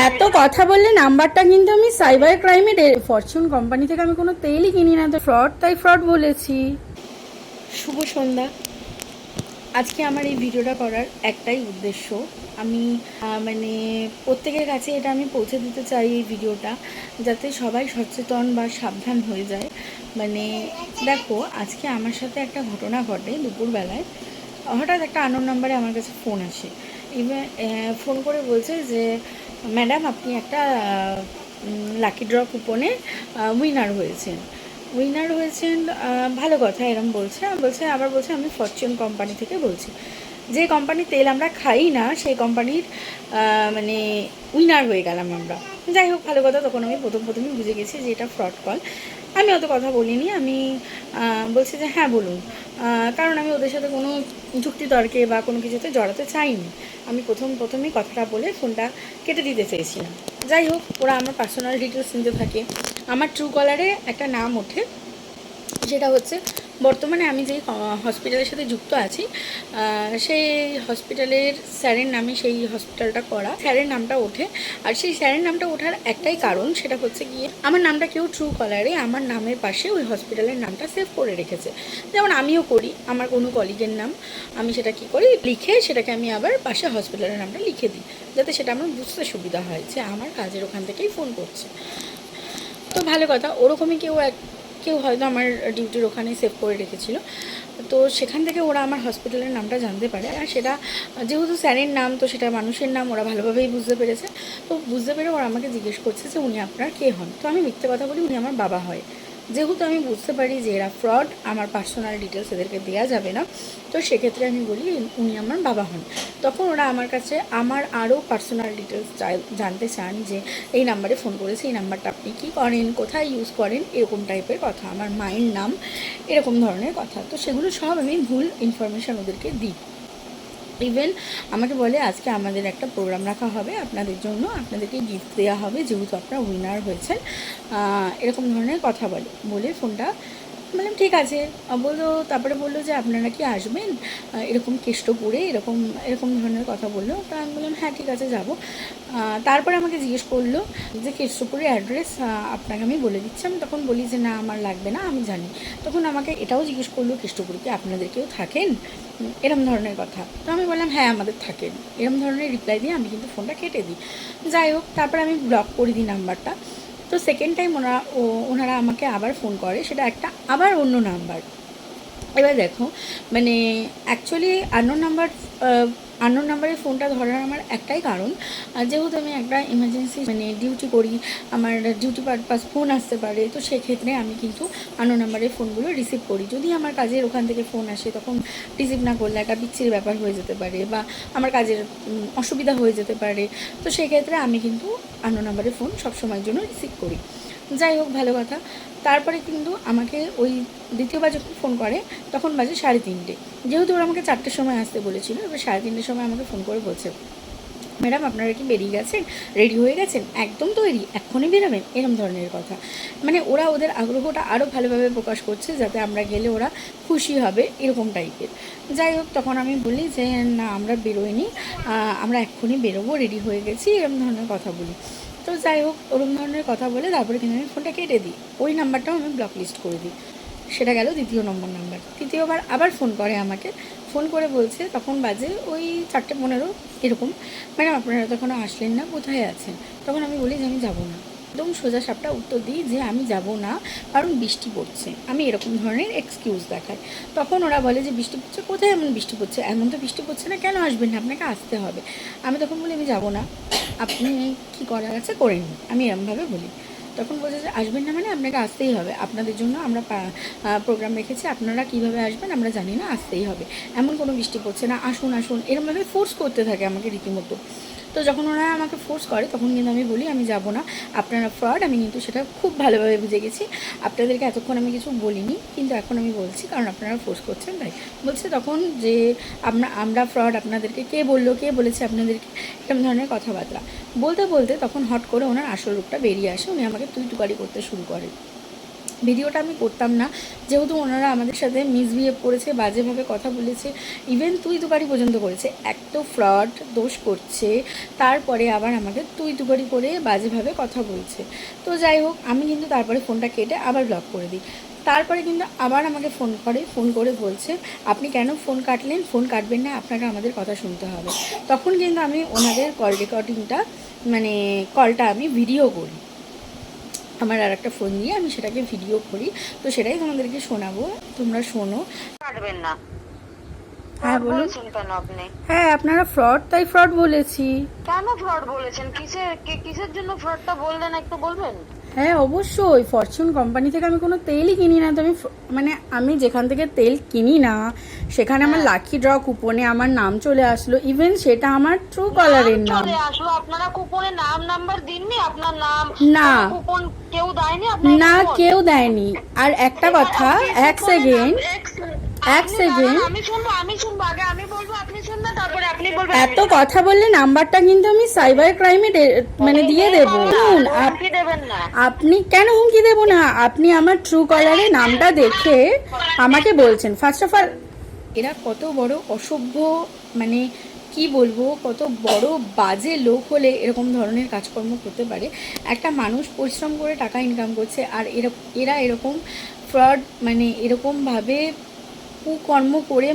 এত কথা বললে নাম্বারটা কিন্তু আমি সাইবার ক্রাইমে ফরচুন কোম্পানি থেকে আমি কোনো তেলই কিনি না, তো ফ্রড, তাই ফ্রড বলেছি। শুভ সন্ধ্যা। আজকে আমার এই ভিডিওটা করার একটাই উদ্দেশ্য, আমি মানে প্রত্যেকের কাছে এটা আমি পৌঁছে দিতে চাই এই ভিডিওটা, যাতে সবাই সচেতন বা সাবধান হয়ে যায়। মানে দেখো, আজকে আমার সাথে একটা ঘটনা ঘটে। দুপুরবেলায় হঠাৎ একটা আননোন নাম্বারে আমার কাছে ফোন আসে। এবার ফোন করে বলছে যে ম্যাডাম, আপনি একটা লাকি ড্র কুপনে উইনার হয়েছেন। ভালো কথা, এরম বলছে। আবার বলছে আমি ফরচুন কোম্পানি থেকে বলছি। যে কোম্পানির তেল আমরা খাই না, সেই কোম্পানির মানে উইনার হয়ে গেলাম আমরা। যাই হোক, ভালো কথা। তখন আমি প্রথমেই বুঝে গেছি যে এটা ফ্রড কল। আমি অত কথা বলিনি, আমি বলছি যে হ্যাঁ বলুন, কারণ আমি ওদের সাথে কোনো যুক্তি তর্কে বা কোনো কিছুতে জড়াতে চাইনি। আমি প্রথমেই কথাটা বলে ফোনটা কেটে দিতে চেয়েছিলাম। যাই হোক, ওরা আমার পার্সোনাল ডিটেলস নিতে থাকে। আমার ট্রু কলারে একটা নাম ওঠে, সেটা হচ্ছে বর্তমানে আমি যেই হসপিটালের সাথে যুক্ত আছি, সেই হসপিটালের স্যারের নামে সেই হসপিটালটা করা, স্যারের নামটা ওঠে। আর সেই স্যারের নামটা ওঠার একটাই কারণ, সেটা হচ্ছে গিয়ে আমার নামটা কেউ ট্রু কলারে আমার নামের পাশে ওই হসপিটালের নামটা সেভ করে রেখেছে। যেমন আমিও করি, আমার কোনো কলিগের নাম আমি সেটা কী করি, লিখে সেটাকে আমি আবার পাশে হসপিটালের নামটা লিখে দিই, যাতে সেটা আমার বুঝতে সুবিধা হয় যে আমার কাজের ওখান থেকেই ফোন করছে। তো ভালো কথা, ওরকমই কেউ হয়তো আমার ডিউটির ওখানে সেভ করে রেখেছিল। তো সেখান থেকে ওরা আমার হসপিটালের নামটা জানতে পারে। আর সেটা যেহেতু স্যারের নাম, তো সেটা মানুষের নাম, ওরা ভালোভাবেই বুঝতে পেরেছে। তো বুঝতে পেরে ওরা আমাকে জিজ্ঞেস করছে যে উনি আপনার কে হন। তো আমি মিথ্যে কথা বলি, উনি আমার বাবা হয়। যেহেতু আমি বুঝতে পারি যে এরা ফ্রড, আমার পার্সোনাল ডিটেলস এদেরকে দেওয়া যাবে না, তো সেক্ষেত্রে আমি বলি উনি আমার বাবা হন। তখন ওরা আমার কাছে আমার আরও পার্সোনাল ডিটেলস জানতে চান, যে এই নাম্বারে ফোন করেছে, এই নাম্বারটা আপনি কী করেন, কোথায় ইউজ করেন, এরকম টাইপের কথা, আমার মায়ের নাম, এরকম ধরনের কথা। তো সেগুলো সব আমি ভুল ইনফরমেশান ওদেরকে দিই। ইভেন আমাকে বলে আজকে আমাদের একটা প্রোগ্রাম রাখা হবে আপনাদের জন্য, আপনাদেরকে গিফট দেওয়া হবে যেহেতু আপনারা উইনার হয়েছেন, এরকম ধরনের কথা বলে ফোনটা বললাম ঠিক আছে। তারপরে বললো যে আপনারা কি আসবেন এরকম কেষ্টপুরে, এরকম এরকম ধরনের কথা বললো। তা আমি বললাম হ্যাঁ ঠিক আছে যাব। তারপরে আমাকে জিজ্ঞেস করলো যে কেষ্টপুরের অ্যাড্রেস আপনাকে আমি বলে দিচ্ছি। আমি তখন বলি যে না, আমার লাগবে না, আমি জানি। তখন আমাকে এটাও জিজ্ঞেস করলো কেষ্টপুরে কি আপনাদের কেউ থাকেন, এরম ধরনের কথা। তো আমি বললাম হ্যাঁ আমাদের থাকেন, এরম ধরনের রিপ্লাই দিয়ে আমি কিন্তু ফোনটা কেটে দিই। যাই হোক, তারপরে আমি ব্লক করে দিই নাম্বারটা। তো সেকেন্ড টাইম ওনারা আমাকে আবার ফোন করে, সেটা একটা আবার অন্য নাম্বার। এবার দেখো, মানে অ্যাকচুয়ালি আননোন নাম্বারের ফোনটা ধরার আমার একটাই কারণ, যেহেতু আমি একটা ইমার্জেন্সি মানে ডিউটি করি, আমার ডিউটি পারপাস ফোন আসতে পারে। তো সেক্ষেত্রে আমি কিন্তু আননোন নাম্বারের ফোনগুলো রিসিভ করি। যদি আমার কাজের ওখান থেকে ফোন আসে, তখন রিসিভ না করলে একটা বিচ্ছিরি ব্যাপার হয়ে যেতে পারে, বা আমার কাজের অসুবিধা হয়ে যেতে পারে। তো সেক্ষেত্রে আমি কিন্তু আননোন নাম্বারের ফোন সবসময়ের জন্য রিসিভ করি। যাই হোক, ভালো কথা। তারপরে কিন্তু আমাকে ওই দ্বিতীয়বার যখন ফোন করে, তখন বাজে 3:30। যেহেতু ওরা আমাকে 4টের সময় আসতে বলেছিল, এবার 3:30 সময় আমাকে ফোন করে বলছে ম্যাডাম আপনারা কি বেরিয়ে গেছেন, রেডি হয়ে গেছেন, একদম তৈরি, এক্ষুনি বেরোবেন, এরম ধরনের কথা। মানে ওরা ওদের আগ্রহটা আরও ভালোভাবে প্রকাশ করছে, যাতে আমরা গেলে ওরা খুশি হবে, এরকম টাইপের। যাই হোক, তখন আমি বলি যে না আমরা বেরোইনি, আমরা এক্ষুনি বেরোবো, রেডি হয়ে গেছি, এরম ধরনের কথা বলি। তো যাই হোক, ওরম ধরনের কথা বলে তারপরে কিন্তু আমি ফোনটা কেটে দিই। ওই নাম্বারটাও আমি ব্লক লিস্ট করে দিই। সেটা গেল দ্বিতীয় নম্বর নাম্বার। তৃতীয়বার আবার ফোন করে আমাকে, ফোন করে বলছে, তখন বাজে ওই 4:15 এরকম, ম্যাডাম আপনারা তখন আসলেন না, কোথায় আছেন? তখন আমি বলি যে আমি যাবো না। একদম সোজা সাপটা উত্তর দিই যে আমি যাব না, কারণ বৃষ্টি পড়ছে। আমি এরকম ধরনের এক্সকিউজ দেখাই। তখন ওরা বলে যে বৃষ্টি পড়ছে, কোথায় এমন বৃষ্টি পড়ছে, এমন তো বৃষ্টি পড়ছে না, কেন আসবেন না, আপনাকে আসতে হবে। আমি তখন বলি আমি যাব না, আপনি কী করার আছে করে নিন, আমি এরমভাবে বলি। তখন বলছে যে আসবেন না মানে আপনাকে আসতেই হবে, আপনাদের জন্য আমরা প্রোগ্রাম রেখেছি, আপনারা কীভাবে আসবেন আমরা জানি না, আসতেই হবে, এমন কোনো বৃষ্টি পড়ছে না, আসুন আসুন, এরমভাবে ফোর্স করতে থাকে আমাকে রীতিমতো। তো যখন ওরা আমাকে ফোর্স করে, তখন কিন্তু আমি বলি আমি যাব না, আপনারা ফ্রড, আমি কিন্তু সেটা খুব ভালোভাবে বুঝে গেছি। আপনাদেরকে এতক্ষণ আমি কিছু বলিনি, কিন্তু এখন আমি বলছি, কারণ আপনারা ফোর্স করছেন তাই। বলছে তখন যে আমরা ফ্রড, আপনাদেরকে কে বলেছে আপনাদেরকে, এরকম ধরনের কথাবার্তা বলতে বলতে তখন হট করে ওনার আসল রূপটা বেরিয়ে আসে। উনি আমাকে তুই তুকারি করতে শুরু করে। ভিডিওটা আমি করতাম না, যেহেতু ওনারা আমাদের সাথে মিসবিহেভ করেছে, বাজেভাবে কথা বলেছে, ইভেন তুই তুকারি পর্যন্ত করেছে। এত ফ্রড দোষ করছে, তারপরে আবার আমাকে তুই তুকারি করে বাজেভাবে কথা বলছে। তো যাই হোক, আমি কিন্তু তারপরে ফোনটা কেটে আবার ব্লক করে দিই। তারপরে কিন্তু আবার আমাকে ফোন করে বলছে, আপনি কেন ফোন কাটলেন? ফোন কাটবেন না, আপনাকে আমাদের কথা শুনতে হবে। তখন কিন্তু আমি ওনাদের কল রেকর্ডিংটা মানে কলটা আমি ভিডিও করি, আমার আর একটা ফোন দিয়ে আমি সেটাকে ভিডিও করি। তো সেটাই তোমাদেরকে শোনাবো, তোমরা শোনো। কাটবেন না। হ্যাঁ বলুন। বলেছেন কেন আপনি? হ্যাঁ, আপনারা ফ্রড, তাই ফ্রড বলেছি। কেন ফ্রড বলেছেন? কিসের জন্য ফ্রডটা বললেন একটু বলবেন? হ্যাঁ অবশ্যই, ফরচুন কোম্পানি থেকে আমি কোনো তেলই কিনি না। তো মানে আমি যেখান থেকে তেল কিনি না সেখানে আমার লাকি ড্র কুপনে আমার নাম চলে আসলো, ইভেন সেটা আমার ট্রু কলারের নাম চলে আসলো। আপনারা কুপনে নাম নাম্বার দিননি? আপনার নাম না কুপন কেউ দেয়নি আপনার? না, কেউ দেয়নি। আর একটা কথা, এক সেকেন্ড আমি শুনবো আগে আমি বলবো, আপনি শুনবেন, তারপরে আপনি বলবেন। এত কথা বললে নাম্বারটা কিন্তু আমি সাইবার ক্রাইমে মানে দিয়ে দেবো। হুমকি দেবেন না। আপনি কেন হুমকি দেবো না? আপনি আমার ট্রু কলারে নামটা দেখে আমাকে বলছেন। ফার্স্ট অফ অল, এরা কত বড় অসভ্য, মানে কি বলবো, কত বড় বাজে লোক হলে এরকম ধরনের কাজকর্ম করতে পারে। একটা মানুষ পরিশ্রম করে টাকা ইনকাম করছে, আর এরা এরকম ফ্রড, মানে এরকমভাবে কুকর্ম করে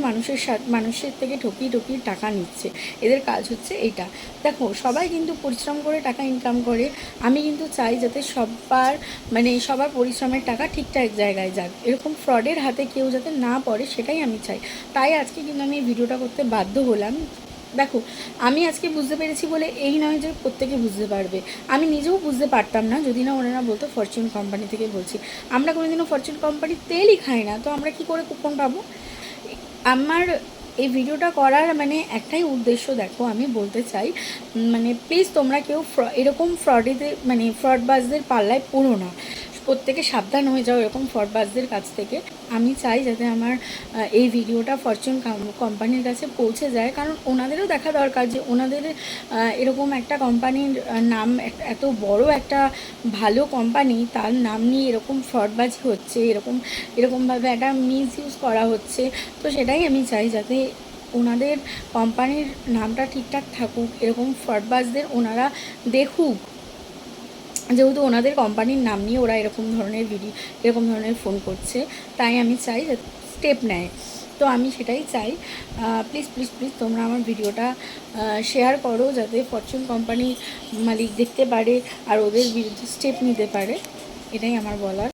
মানুষের থেকে ঠকিয়ে টাকা নিচ্ছে। এদের কাজ হচ্ছে এইটা। দেখো, সবাই কিন্তু পরিশ্রম করে টাকা ইনকাম করে। আমি কিন্তু চাই যাতে সবার পরিশ্রমের টাকা ঠিকঠাক জায়গায় যাক, এরকম ফ্রডের হাতে কেউ যাতে না পড়ে, সেটাই আমি চাই। তাই আজকে কিন্তু আমি এই ভিডিওটা করতে বাধ্য হলাম। দেখো, আমি আজকে বুঝতে পেরেছি বলে এই নয় যে প্রত্যেকে বুঝতে পারবে। আমি নিজেও বুঝতে পারতাম না যদি না ওনারা বলতো ফরচুন কোম্পানি থেকে বলছি। আমরা কোনোদিনও ফরচুন কোম্পানির তেলই খাই না, তো আমরা কি করে কুপন পাবো? আমার এই ভিডিওটা করার মানে একটাই উদ্দেশ্য, দেখো আমি বলতে চাই, মানে প্লিজ তোমরা কেউ এরকম ফ্রডবাজদের পাল্লায় পড়ো না। প্রত্যেকে সাবধান হয়ে যাও এরকম ফ্রডবাজদের কাছ থেকে। আমি চাই যাতে আমার এই ভিডিওটা ফরচুন কোম্পানির কাছে পৌঁছে যায়, কারণ ওনাদেরও দেখা দরকার যে ওনাদের এরকম একটা কোম্পানির নাম, এত বড় একটা ভালো কোম্পানি, তার নাম নিয়ে এরকম ফ্রডবাজি হচ্ছে, এরকমভাবে একটা মিসইউজ করা হচ্ছে। তো সেটাই আমি চাই যাতে ওনাদের কোম্পানির নামটা ঠিকঠাক থাকুক। এরকম ফ্রডবাজদের ওনারা দেখুক, যেহেতু ওনাদের কোম্পানির নাম নিয়ে ওরা এরকম ধরনের ফোন করছে, তাই আমি চাই যাতে স্টেপ নেয়। তো আমি সেটাই চাই। প্লিজ প্লিজ প্লিজ তোমরা আমার ভিডিওটা শেয়ার করো, যাতে ফরচুন কোম্পানির মালিক দেখতে পারে আর ওদের বিরুদ্ধে স্টেপ নিতে পারে। এটাই আমার বলার।